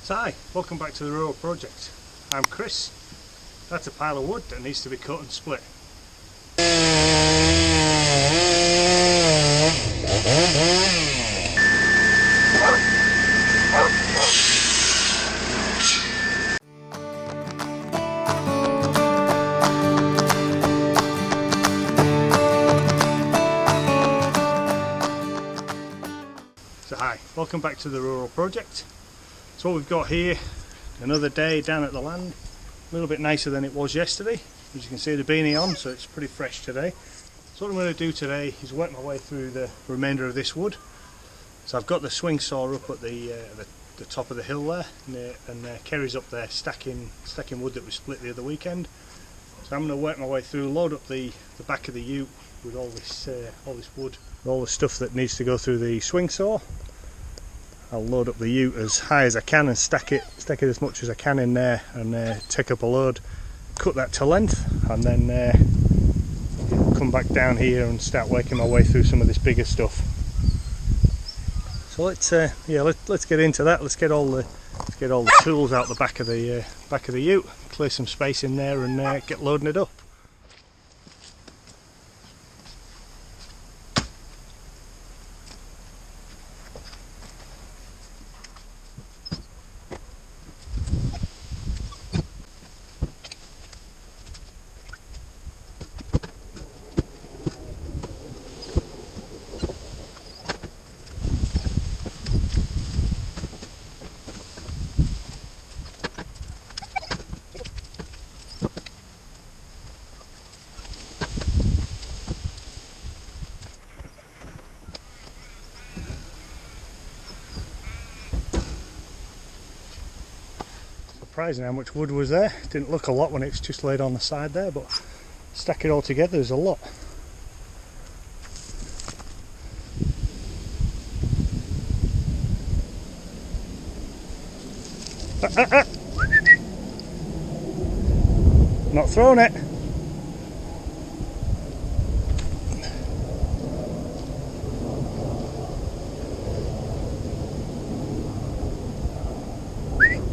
So hi, welcome back to the Rural Project. I'm Chris. That's a pile of wood that needs to be cut and split. So hi, welcome back to the Rural Project. So what we've got here, another day down at the land, a little bit nicer than it was yesterday. As you can see, the beanie on, so it's pretty fresh today. So what I'm going to do today is work my way through the remainder of this wood. So I've got the swing saw up at the top of the hill there, and Kerry's up there stacking wood that we split the other weekend. So I'm going to work my way through, load up the back of the ute with all this wood, all the stuff that needs to go through the swing saw. I'll load up the ute as high as I can and stack it as much as I can in there, and take up a load, cut that to length, and then come back down here and start working my way through some of this bigger stuff. So let's get into that. Let's get all the tools out the back of the ute, clear some space in there, and get loading it up. Surprising how much wood was there. Didn't look a lot when it's just laid on the side there, but stack it all together, there's a lot. Not throwing it.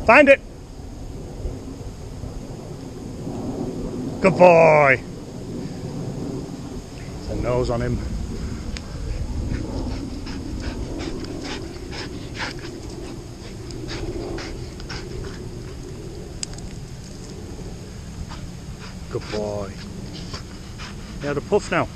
Find it. Good boy. There's a nose on him. Good boy. He had a puff now.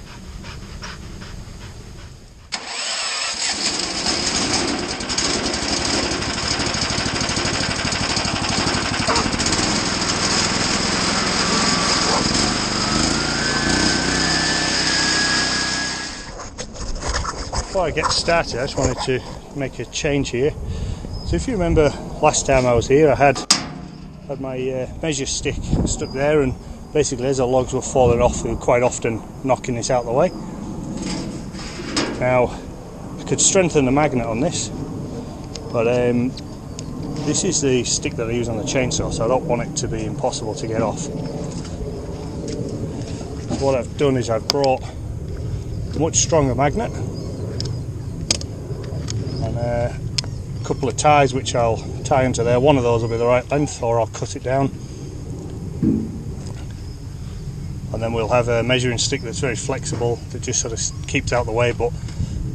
Before I get started, I just wanted to make a change here. So if you remember last time I was here, I had my measure stick stuck there, and basically as the logs were falling off, we were quite often knocking this out of the way. Now, I could strengthen the magnet on this, but this is the stick that I use on the chainsaw, so I don't want it to be impossible to get off. So what I've done is I've brought a much stronger magnet and a couple of ties which I'll tie into there. One of those will be the right length, or I'll cut it down, and then we'll have a measuring stick that's very flexible that just sort of keeps out the way, but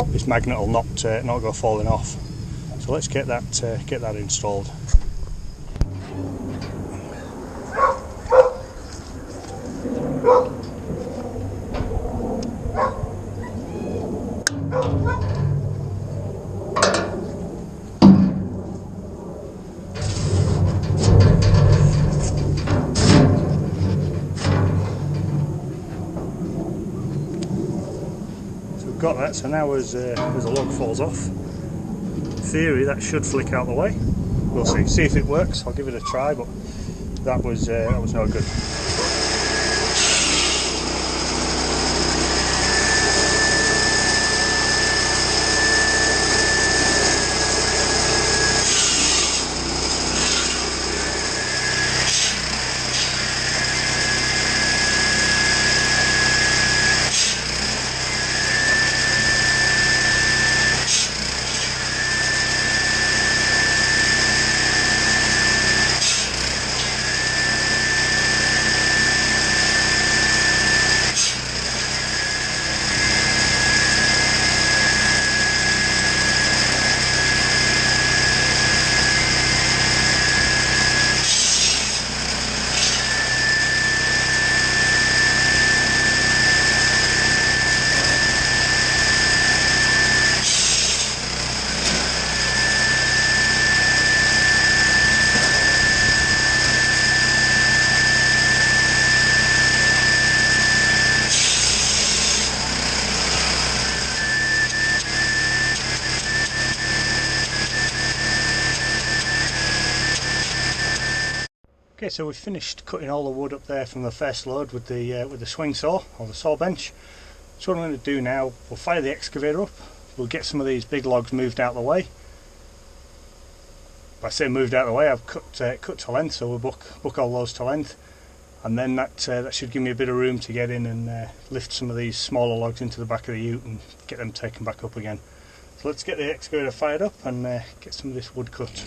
this magnet will not go falling off. So let's get that installed. Got that, so now as the log falls off, in theory that should flick out the way. We'll see if it works. I'll give it a try, but that was no good. Okay, so we've finished cutting all the wood up there from the first load with the swing saw or the saw bench. So what I'm going to do now, we'll fire the excavator up, we'll get some of these big logs moved out of the way. By saying moved out of the way, I've cut to length, so we'll book all those to length, and then that should give me a bit of room to get in and lift some of these smaller logs into the back of the ute and get them taken back up again. So let's get the excavator fired up and get some of this wood cut.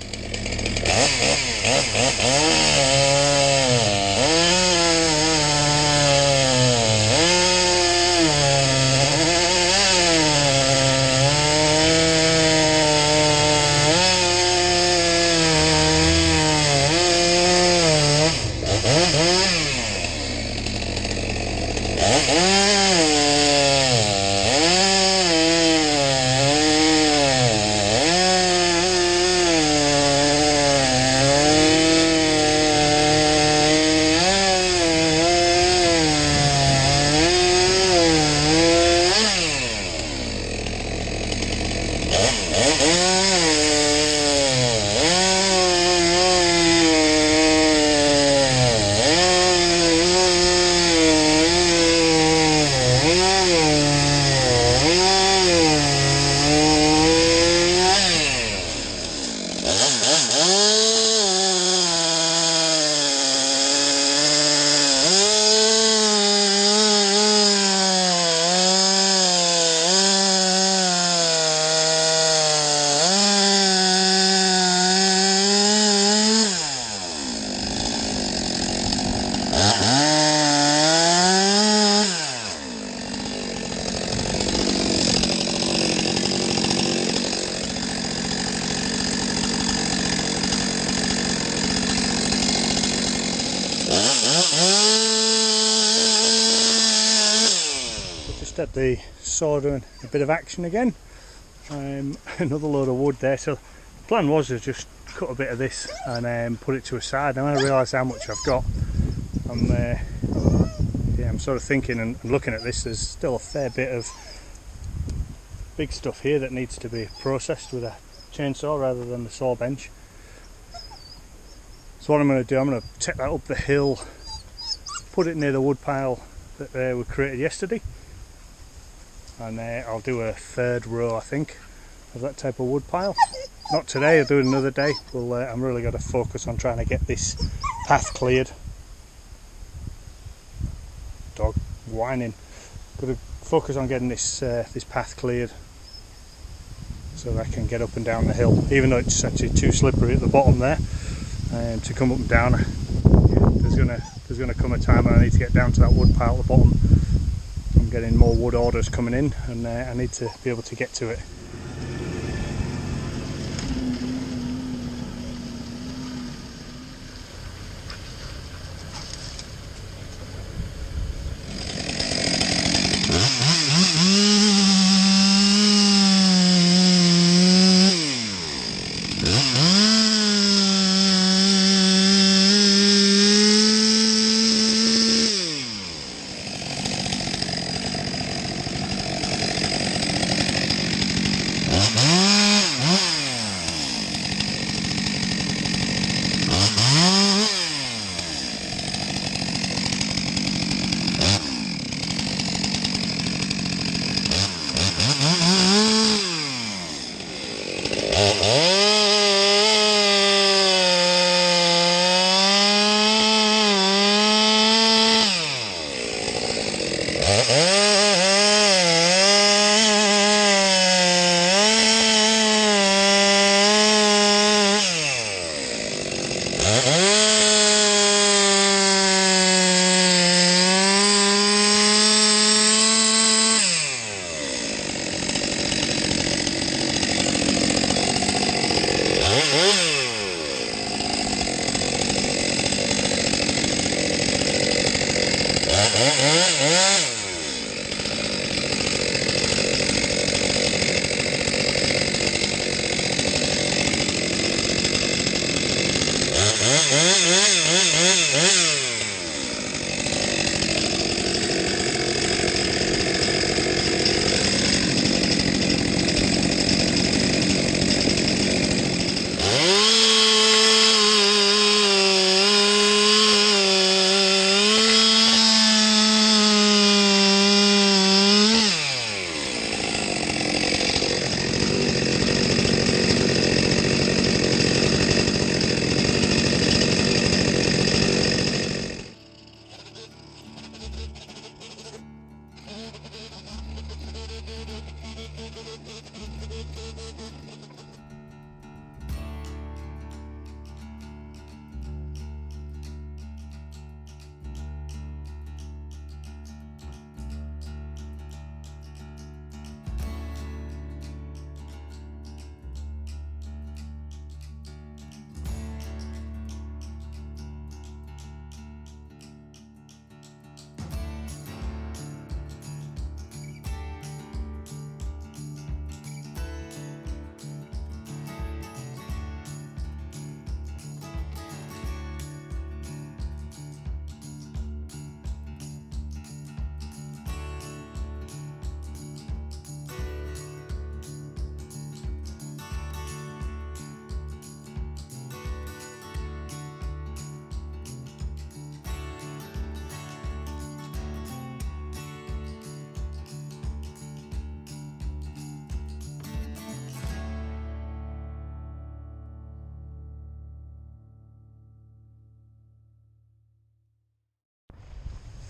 Just had the saw doing a bit of action again. Another load of wood there. So the plan was to just cut a bit of this and put it to a side. And when I realised how much I've got, I'm sort of thinking and looking at this. There's still a fair bit of big stuff here that needs to be processed with a chainsaw rather than the saw bench. So what I'm going to do, I'm going to take that up the hill, put it near the wood pile that we created yesterday, and I'll do a third row, I think, of that type of wood pile. Not today, I'll do it another day. I'm really got to focus on trying to get this path cleared. Dog whining. Got to focus on getting this path cleared so that I can get up and down the hill, even though it's actually too slippery at the bottom there. To come up and down, there's gonna come a time when I need to get down to that wood pile at the bottom. I'm getting more wood orders coming in, and I need to be able to get to it.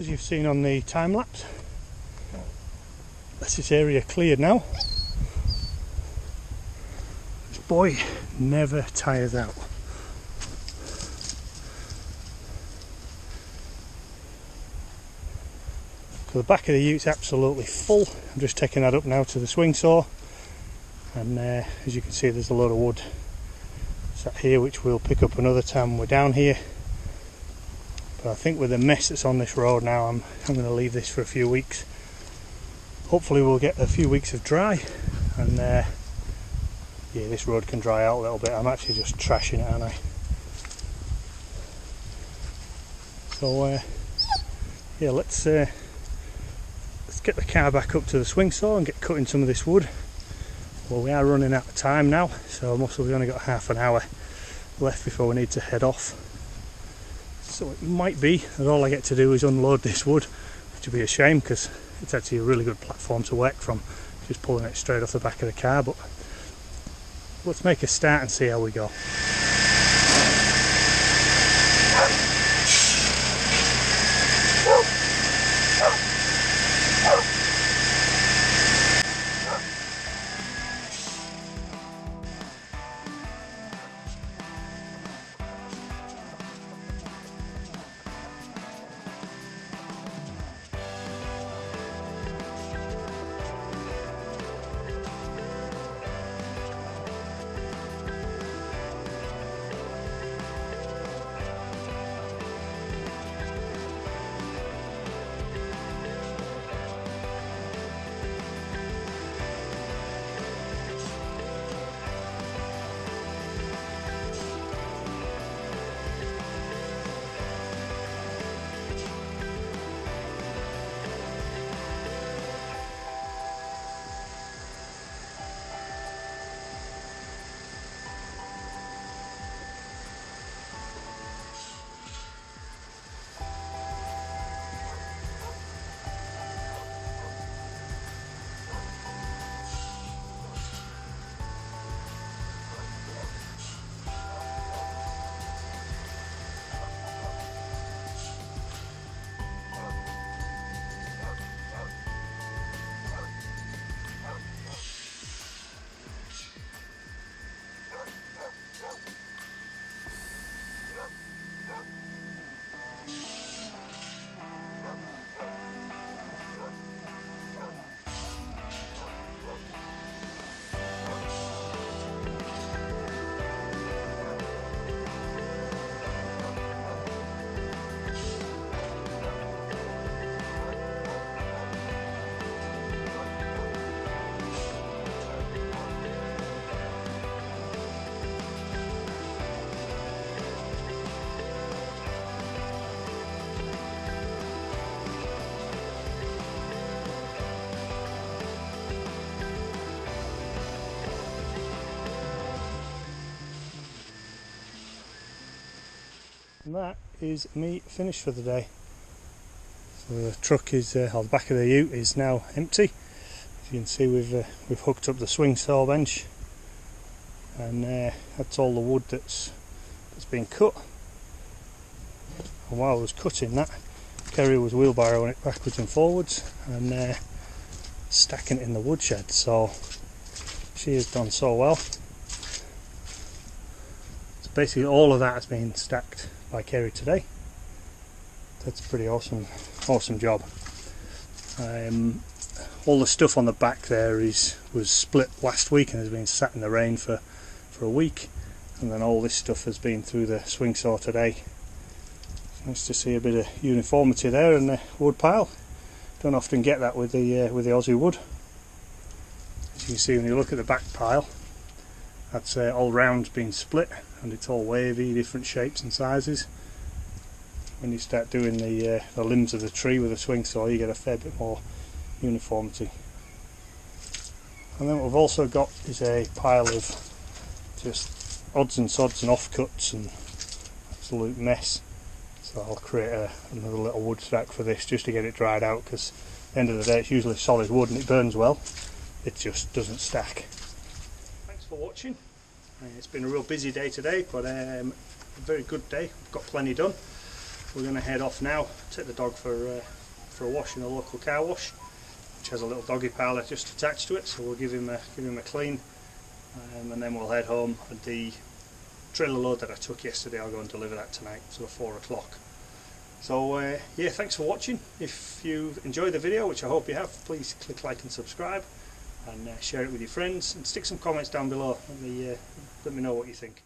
as you've seen on the time lapse, that's this area cleared now. This boy never tires out. So the back of the ute's absolutely full. I'm just taking that up now to the swing saw, and as you can see there's a load of wood sat here which we'll pick up another time we're down here. But I think with the mess that's on this road now, I'm going to leave this for a few weeks. Hopefully we'll get a few weeks of dry, and yeah, this road can dry out a little bit. I'm actually just trashing it, aren't I? So yeah, let's get the car back up to the swing saw and get cutting some of this wood. Well, we are running out of time now, so we've only got half an hour left before we need to head off. So it might be that all I get to do is unload this wood, which would be a shame because it's actually a really good platform to work from, just pulling it straight off the back of the car. But let's make a start and see how we go. And that is me finished for the day. So the truck is, or the back of the ute is now empty. As you can see, we've hooked up the swing saw bench, and that's all the wood that's been cut. And while I was cutting that, Kerry was wheelbarrowing it backwards and forwards and stacking it in the woodshed. So she has done so well. So basically all of that has been stacked by Kerry today. That's a pretty awesome job. All the stuff on the back there was split last week and has been sat in the rain for a week, and then all this stuff has been through the swing saw today. It's nice to see a bit of uniformity there in the wood pile. Don't often get that with the Aussie wood. As you can see when you look at the back pile, that's all round been split, and it's all wavy, different shapes and sizes. When you start doing the limbs of the tree with a swing saw, you get a fair bit more uniformity. And then what we've also got is a pile of just odds and sods and offcuts and absolute mess. So I'll create another little wood stack for this just to get it dried out, because at the end of the day it's usually solid wood and it burns well. It just doesn't stack. Thanks for watching. It's been a real busy day today, but a very good day. I've got plenty done. we're going to head off now, take the dog for a wash in a local car wash, which has a little doggy parlour just attached to it, so we'll give him a clean, and then we'll head home. And the trailer load that I took yesterday, I'll go and deliver that tonight, so 4 o'clock. So yeah, thanks for watching. If you've enjoyed the video, which I hope you have, please click like and subscribe, and share it with your friends, and stick some comments down below. Let me know what you think.